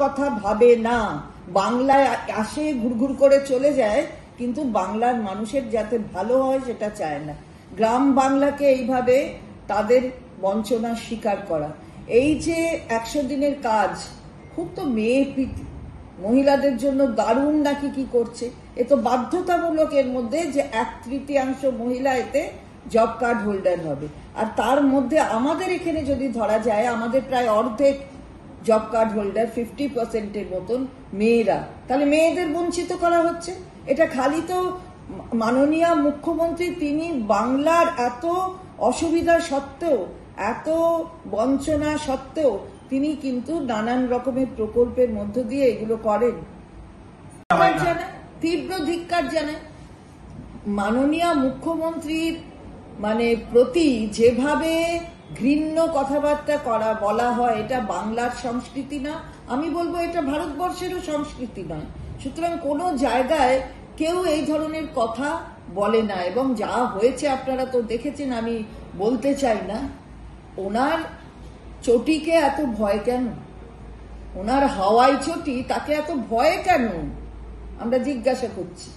কথা ভাবে না, বাংলায় আসে ঘুরঘুর করে চলে যায়, কিন্তু বাংলার মানুষের যাতে ভালো হয় সেটা চায় না। গ্রাম বাংলাকে এইভাবে তাদের বঞ্চনার শিকার করা, এই যে 100 দিনের কাজ, খুব তো মেয়ে প্রীতি, মহিলাদের জন্য দারুণ নাকি কি করছে। এ তো বাধ্যতামূলক এর মধ্যে যে 1/3 মহিলা এতে জব কার্ড হোল্ডার হবে। আর তার মধ্যে আমাদের এখানে যদি ধরা যায়, আমাদের প্রায় অর্ধেক জব কার্ড হোল্ডার 50%-এর মতন মেয়েরা, তাহলে মেয়েদের বঞ্চিত করা হচ্ছে। এটা খালি তো মাননীয় মুখ্যমন্ত্রী, তিনি বাংলার এত অসুবিধা সত্ত্বেও, এত বঞ্চনা সত্ত্বেও তিনি কিন্তু নানান রকমের প্রকল্পের মধ্য দিয়ে এগুলো করেন। তীব্র ধিক্কার জানায় মাননীয় মুখ্যমন্ত্রীর প্রতি যেভাবে ঘৃণ্য কথাবার্তা বলা হয়, এটা বাংলার সংস্কৃতি না, আমি বলবো এটা ভারতবর্ষেরও সংস্কৃতি নয়। সুতরাং কোনো জায়গায় কেউ এই ধরনের কথা বলে না। এবং যা হয়েছে আপনারা তো দেখেছেন, আমি বলতে চাই না। ওনার চটিকে এত ভয় কেন? ওনার হাওয়াই চটি, তাকে এত ভয় কেন? আমরা জিজ্ঞাসা করছি।